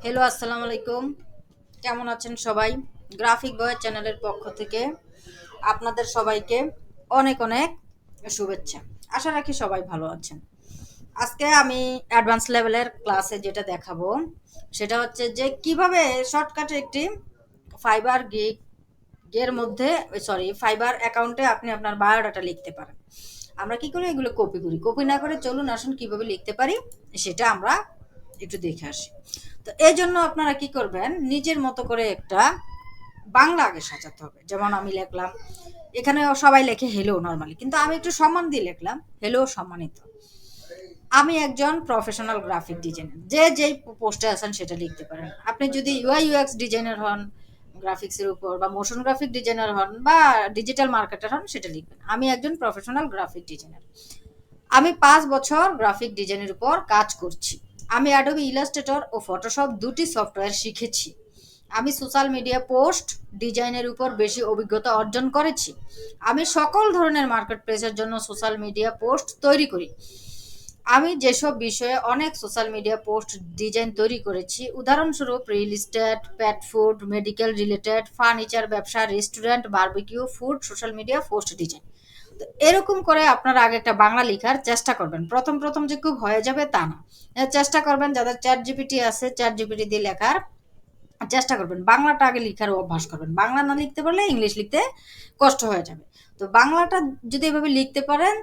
Hello, আসসালামু আলাইকুম। কেমন আছেন সবাই? গ্রাফিক ভয়েস চ্যানেলের পক্ষ থেকে আপনাদের সবাইকে অনেক অনেক শুভেচ্ছা। আশা রাখি সবাই ভালো আছেন। আজকে আমি অ্যাডভান্স লেভেলের ক্লাসে যেটা দেখাবো সেটা হচ্ছে যে কিভাবে শর্টকাটে একটি ফাইবার এর মধ্যে ফাইবার অ্যাকাউন্টে আপনি আপনার বায়োডাটা লিখতে পারেন। আমরা কি করি, এগুলো কপি করি। কপি না করে চলুন আসুন কিভাবে লিখতে পারি সেটা আমরা একটু দেখে আসি। তো এই জন্য আপনারা কি করবেন, নিজের মতো করে একটা বাংলা আগে সাজাতে হবে। যেমন আমি লিখলাম, এখানে সবাই লেখে হ্যালো নর্মালি, কিন্তু আমি একটু সম্মান দিয়ে লিখলাম হ্যালো সম্মানিত। আমি একজন প্রফেশনাল গ্রাফিক ডিজাইনার। যে যেই পোস্টে আছেন সেটা লিখতে পারেন। আপনি যদি ইউআই ইউএক্স ডিজাইনার হন গ্রাফিক্সের উপর, বা মোশন গ্রাফিক ডিজাইনার হন, বা ডিজিটাল মার্কেটার হন, সেটা লিখবেন আমি একজন প্রফেশনাল গ্রাফিক ডিজাইনার। আমি 5 বছর গ্রাফিক ডিজাইনের উপর কাজ করছি। আমি অ্যাডোবি ইলাস্ট্রেটর ও ফটোশপ দুটি সফটওয়্যার শিখেছি। আমি সোশ্যাল মিডিয়া পোস্ট ডিজাইনের উপর বেশি অভিজ্ঞতা অর্জন করেছি। আমি সকল ধরনের মার্কেট প্লেসের জন্য সোশ্যাল মিডিয়া পোস্ট তৈরি করি। আমি যেসব বিষয়ে অনেক সোশ্যাল মিডিয়া পোস্ট ডিজাইন তৈরি করেছি, উদাহরণস্বরূপ real estate, pet food, medical related, furniture ব্যবসা, restaurant, barbecue, food, social media post design. তো এরকম করে আপনারা আগে একটা বাংলা লেখার চেষ্টা করবেন। প্রথম প্রথম যে খুব হয়ে যাবে তা না। চেষ্টা করবেন, যাদের চ্যাট জিপিটি আছে চ্যাট জিপিটি দিয়ে লেখার চেষ্টা করবেন। বাংলাটা আগে লেখার অভ্যাস করবেন। বাংলা না লিখতে পারলে ইংলিশ লিখতে কষ্ট হয়ে যাবে। তো বাংলাটা যদি এভাবে লিখতে পারেন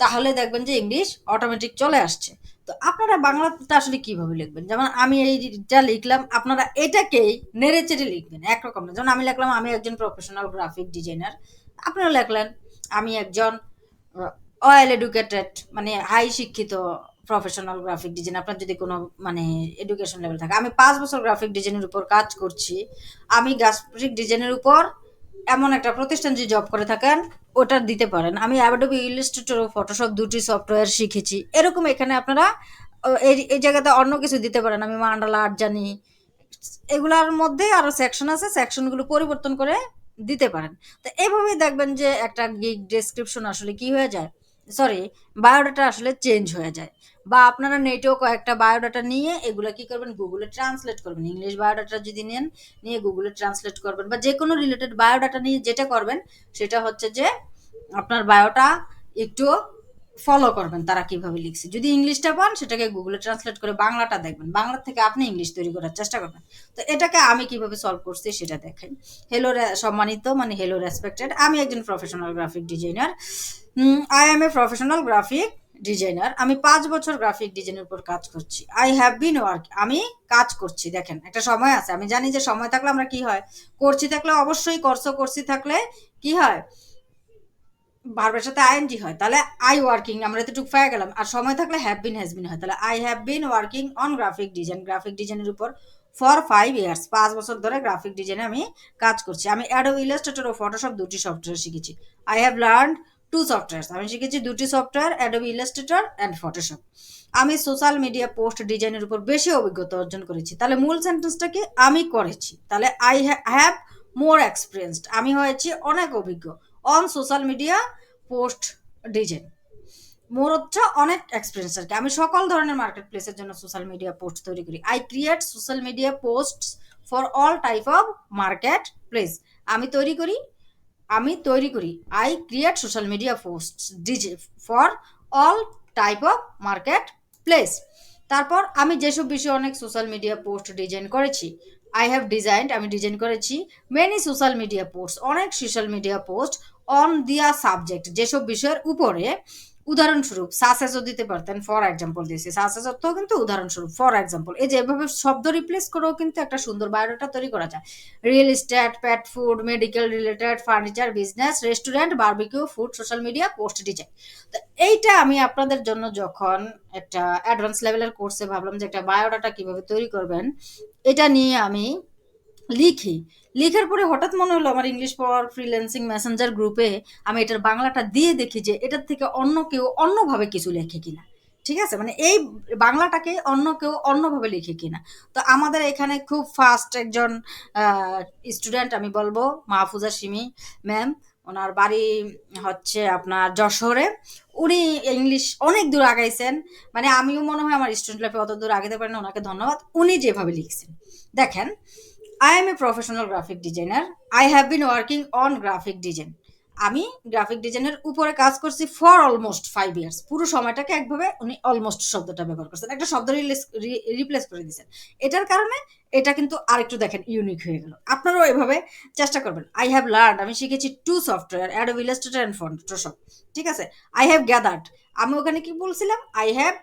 তাহলে দেখবেন যে ইংলিশ অটোমেটিক চলে আসছে। তো আপনারা বাংলাটা আসলে কিভাবে লিখবেন, যেমন আমি এইটা লিখলাম, আপনারা এটাকেই নেড়ে চেড়ে লিখবেন, একরকম না। যেমন আমি লিখলাম আমি একজন প্রফেশনাল গ্রাফিক ডিজাইনার, আপনারা লিখলেন আমি একজন অয়েল এডুকেটেড, মানে হাই শিক্ষিত প্রফেশনাল গ্রাফিক ডিজাইন। আপনার যদি কোনো মানে এডুকেশন লেভেল থাকে, আমি 5 বছর গ্রাফিক ডিজাইনের উপর কাজ করছি। আমি গ্রাফিক ডিজাইনের উপর এমন একটা প্রতিষ্ঠান যে জব করে থাকেন ওটা দিতে পারেন। আমি অ্যাডোবি ইলাস্ট্রেটর ও ফটোশপ দুটি সফটওয়্যার শিখেছি। এরকম এখানে আপনারা এই জায়গাতে অন্য কিছু দিতে পারেন। আমি মান্ডালা আর্ট জানি। এগুলার মধ্যে আরো সেকশন আছে, সেকশনগুলো পরিবর্তন করে দিতে পারেন। তো এইভাবেই দেখবেন যে একটা গিগ ডেসক্রিপশন আসলে কি হয়ে যায়, সরি, বায়োডাটা আসলে চেঞ্জ হয়ে যায়। বা আপনারা নেটেও কয়েকটা বায়োডাটা নিয়ে এগুলা কি করবেন, গুগলে ট্রান্সলেট করবেন। ইংলিশ বায়োডাটা যদি নেন, নিয়ে গুগলে ট্রান্সলেট করবেন, বা যে কোনো রিলেটেড বায়োডাটা নিয়ে যেটা করবেন সেটা হচ্ছে যে আপনার বায়োটা একটু ফলো করবেন তারা কিভাবে লিখছে। যদি ইংলিশটা পান সেটাকে গুগলে ট্রান্সলেট করে বাংলাটা দেখবেন, বাংলা থেকে আপনি ইংলিশ তৈরি করার চেষ্টা করবেন। তো এটাকে আমি কিভাবে সলভ করছি সেটা দেখেন। হ্যালো সম্মানিত, মানে হ্যালো রেসপেক্টেড, আমি একজন professional graphic designer. I M a professional graphic designer. আমি 5 বছর গ্রাফিক ডিজাইনের উপর কাজ করছি। আই হ্যাভ বিন ওয়ার্ক, আমি কাজ করছি। দেখেন একটা সময় আছে, আমি জানি যে সময় থাকলে আমরা কি হয়, করছি থাকলে অবশ্যই করছি থাকলে কি হয়, ভার্বের সাথে আইএনজি হয়, তাহলে আই ওয়ার্কিং আমরা এতটুকু পেয়ে গেলাম। আর সময় থাকলে হ্যাভ বিন হ্যাজ বিন হয়, তাহলে I have been working on graphic ডিজাইনের উপর ফর 5 ইয়ার্স। 5 বছর ধরে গ্রাফিক ডিজাইনে আমি কাজ করছি। আমি অ্যাডোবি ইলাস্ট্রেটর ও ফটোশপ দুটি সফটওয়্যার শিখেছি। I have learned two software, আমি শিখেছি দুটি software, Adobe Illustrator and Photoshop. আমি সোশ্যাল মিডিয়া পোস্ট ডিজাইনের উপর বেশি অভিজ্ঞতা অর্জন করেছি। তাহলে মূল সেন্টেন্সটা কি, আমি করেছি, তাহলে আই হ্যাভ মোর এক্সপিরিয়েন্সড, আমি হয়েছি অনেক অভিজ্ঞ on social media post design. More হচ্ছে অনেক এক্সপিরিয়েন্স আর কি। আমি সকল ধরনের মার্কেট প্লেসের জন্য সোশ্যাল মিডিয়া পোস্ট তৈরি করি। I create social media post for all type of market place. আমি তৈরি করি, I create social media post DJ for all type of market place. তারপর আমি যেসব বিষয়ে অনেক সোশ্যাল মিডিয়া পোস্ট ডিজাইন করেছি, আই হ্যাভ ডিজাইন্ড, আমি ডিজাইন করেছি মেনি সোশ্যাল মিডিয়া পোস্ট, অনেক সোশ্যাল মিডিয়া পোস্ট অন দিয়া সাবজেক্ট, যেসব বিষয়ের উপরে। উদাহরণস্বরূপ সাসেসও দিতে পারতেন, ফর এক্সাম্পল দিয়েছি। সাসেস অর্থ কিন্তু উদাহরণস্বরূপ, ফর এক্সাম্পল। এই যে এভাবে শব্দ রিপ্লেস করেও কিন্তু একটা সুন্দর বায়োডাটা তৈরি করা যায়। Real estate, pet food, medical related, furniture business, restaurant, barbecue, food, social media post design. তো এইটা আমি আপনাদের জন্য যখন একটা অ্যাডভান্স লেভেলের কোর্সে ভাবলাম যে একটা বায়োডাটা কিভাবে তৈরি করবেন, এটা নিয়ে আমি লিখি। লিখার পরে হঠাৎ মনে হলো আমার ইংলিশ পাওয়ার ফ্রিল্যান্সিং মেসেঞ্জার গ্রুপে আমি এটার বাংলাটা দিয়ে দেখি যে এটার থেকে অন্য কেউ অন্যভাবে কিছু লেখে কিনা। ঠিক আছে, মানে এই বাংলাটাকে অন্য কেউ অন্যভাবে লিখে কিনা। তো আমাদের এখানে খুব ফাস্ট একজন স্টুডেন্ট, আমি বলবো মাহফুজা সিমি ম্যাম, ওনার বাড়ি হচ্ছে আপনার যশোরে। উনি ইংলিশ অনেক দূর আগাইছেন, মানে আমিও মনে হয় আমার স্টুডেন্ট লাইফে অত দূর আগাতে পারি না। ওনাকে ধন্যবাদ, উনি যেভাবে লিখছেন। দেখেন, I am a professional graphic designer. I have been working on graphic design. আমি গ্রাফিক ডিজাইনের উপরে কাজ করছি ফর অলমোস্ট 5 ইয়ার্স। পুরো সময়টাকে একভাবে উনি অলমোস্ট শব্দটা ব্যবহার করছেন, একটা শব্দ রিপ্লেস করে দিয়েছেন। এটার কারণে এটা কিন্তু আরেকটু দেখেন ইউনিক হয়ে গেল। আপনারাও এভাবে চেষ্টা করবেন। আই হ্যাভ লার্ন, আমি শিখেছি two software, Adobe Illustrator and Photoshop. ঠিক আছে। আই হ্যাভ গ্যাদার্ড, আমি ওখানে কি বলছিলাম, আই হ্যাভ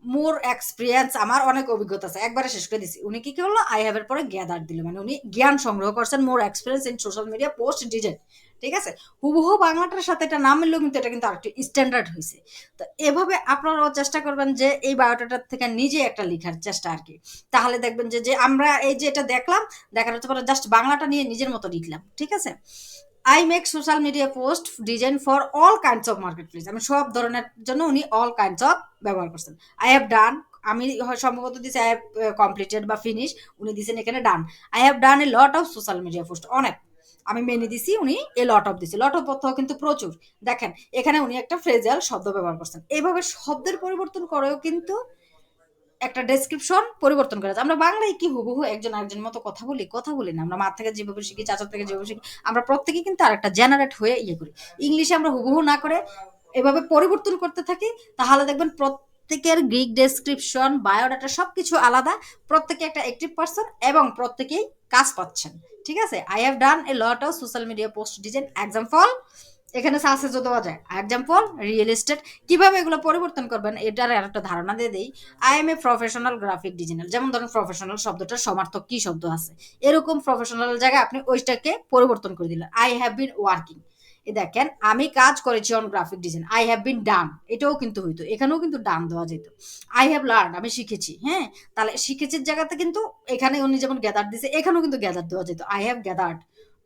মোর এক্সপিরিয়েন্স, আমার অনেক অভিজ্ঞতা আছে, একবারে শেষ করে দিছি। উনি কি করলো, আই হ্যাভ এর পরে গ্যাদার দিল, মানে উনি জ্ঞান সংগ্রহ করছেন, মোর experience in social media post design. ঠিক আছে। হুবহু বাংলাটার সাথে এটা না মিললেও কিন্তু এটা কিন্তু আরেকটু স্ট্যান্ডার্ড হয়েছে। তো এভাবে আপনারাও চেষ্টা করবেন যে এই বায়োডাটার থেকে নিজে একটা লেখার চেষ্টা আর কি। তাহলে দেখবেন যে যে আমরা এই যে এটা দেখলাম, দেখার হচ্ছে পরে জাস্ট বাংলাটা নিয়ে নিজের মতো লিখলাম। ঠিক আছে। I make social media post design for all kinds of market place, আমি সব ধরনের জন্য উনি অল কাইন্ডস অফ ব্যবহার করছেন। আই হ্যাভ ডান, আমি সম্ভবত দিছি আই হ্যাভ কমপ্লিটেড বা ফিনিশ, উনি দিছেন এখানে done. I have done a lot of social media post, অনেক, আমি মেনে দিছি, উনি এ লট অফ দিছি, লট অফ অর্থ কিন্তু প্রচুর। দেখেন এখানে উনি একটা ফ্রেজাল শব্দ ব্যবহার করছেন। এইভাবে শব্দের পরিবর্তন করেও কিন্তু একটা ডেসক্রিপশন পরিবর্তন করা যায়। আমরা বাংলায় কি হুবহু একজন আরেকজনের মতো কথা বলি? কথা বলি না। আমরা মা থেকে যেভাবে শিখি, চাচা থেকে যেভাবে শিখি, আমরা প্রত্যেকেই কিন্তু আরেকটা জেনারেট হয়ে ইয়ে করি। ইংলিশে আমরা হুবহু না করে এভাবে পরিবর্তন করতে থাকি, তাহলে দেখবেন প্রত্যেকের গ্রিক ডেসক্রিপশন, বায়োডাটা সবকিছু আলাদা। প্রত্যেকে একটা অ্যাক্টিভ পারসন এবং প্রত্যেকেই কাজ পাচ্ছেন। ঠিক আছে। I have done a lot of social media post design example, এখানে সাকসেসও দেওয়া যায়। Example real estate. কিভাবে এগুলো পরিবর্তন করবেন এটার একটা ধারণা দিয়ে দেই। I M a professional graphic designer, যেমন ধরেন প্রফেশনাল শব্দটার সমার্থক কি শব্দ আছে, এরকম প্রফেশনাল জায়গায় আপনি ওইটাকে পরিবর্তন করে দিলেন। আই হ্যাভ বিন ওয়ার্কিং, এ দেখেন আমি কাজ করেছি on graphic design. I have been done, এটাও কিন্তু হইতো, এখানেও কিন্তু ডান দেওয়া যেত। আই হ্যাভ লার্ন, আমি শিখেছি। হ্যাঁ, তাহলে শিখেছির জায়গাতে কিন্তু এখানে উনি যেমন গ্যাদার দিছে, এখানেও কিন্তু গ্যাদার দেওয়া যেত। I have gathered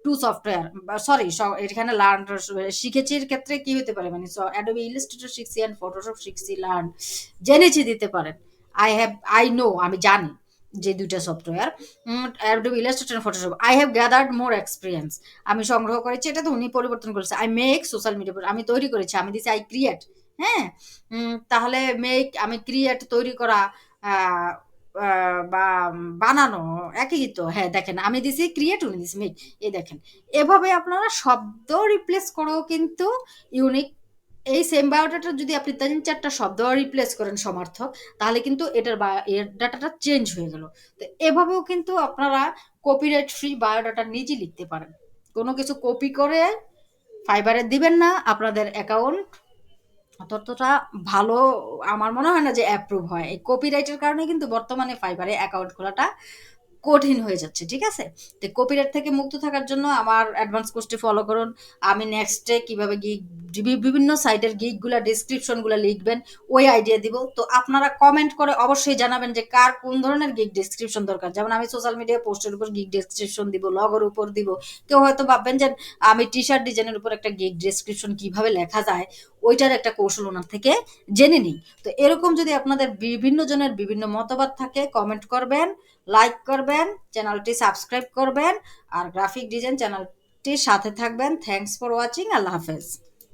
two software, sorry এখানে লার্ন, শিখেছির ক্ষেত্রে কি হতে পারে, মানে অ্যাডোবি ইলাস্ট্রেটর শিখছি এন্ড ফটোশপ শিখছি, লার্ন জেনেছি দিতে পারেন। আই হ্যাভ, আই নো, আমি জানি যে দুইটা software, Adobe Illustrator Photoshop. I have gathered more experience, আমি সংগ্রহ করেছি, এটা তো উনি পরিবর্তন করেছে। আই মেক সোশ্যাল মিডিয়া, আমি তৈরি করেছি, আমি দিছি আই ক্রিয়েট। হ্যাঁ, তাহলে মেক, আমি ক্রিয়েট তৈরি করা, আহ, বা বানানো একই তো। হ্যাঁ দেখেন, আমি দিছি ক্রিয়েট, উনি দিছি মেক। এই দেখেন, এভাবে আপনারা শব্দ রিপ্লেস করেও কিন্তু ইউনিক, এই সেম বায়োডাটা যদি আপনি 3-4টা শব্দ রিপ্লেস করেন সমার্থক, তাহলে কিন্তু এটার এর ডাটাটা চেঞ্জ হয়ে গেল। তো এভাবেও কিন্তু আপনারা কপিরাইট ফ্রি বায়োডাটা নিজে লিখতে পারেন। কোনো কিছু কপি করে ফাইবারে দিবেন না, আপনাদের অ্যাকাউন্ট ততটা ভালো আমার মনে হয় না যে অ্যাপ্রুভ হয়। এই কপিরাইটের কারণে কিন্তু বর্তমানে ফাইবারে অ্যাকাউন্ট খোলাটা কঠিন হয়ে যাচ্ছে। ঠিক আছে। তো কপিরাইট থেকে মুক্ত থাকার জন্য আমার অ্যাডভান্স কোর্সটি ফলো করুন। আমি নেক্সটে কিভাবে গিগ, বিভিন্ন সাইটের গিগগুলা ডেসক্রিপশনগুলো লিখবেন ওই আইডিয়া দিব। তো আপনারা কমেন্ট করে অবশ্যই জানাবেন যে কার কোন ধরনের গিগ ডেসক্রিপশন দরকার। যেমন আমি সোশ্যাল মিডিয়া পোস্টের উপর গিগ ডেসক্রিপশন দিব, লগের উপর দিব। কেউ হয়তো ভাববেন যে আমি টি শার্ট ডিজাইনের উপর একটা গিগ ডেসক্রিপশন কিভাবে লেখা যায়, ওইটার একটা কৌশল ওনার থেকে জেনে নিই। তো এরকম যদি আপনাদের বিভিন্ন জনের বিভিন্ন মতবাদ থাকে, কমেন্ট করবেন, লাইক করবেন, চ্যানেলটি সাবস্ক্রাইব করবেন, আর গ্রাফিক ডিজাইন চ্যানেলটির সাথে থাকবেন। Thanks for watching. আল্লাহ হাফেজ।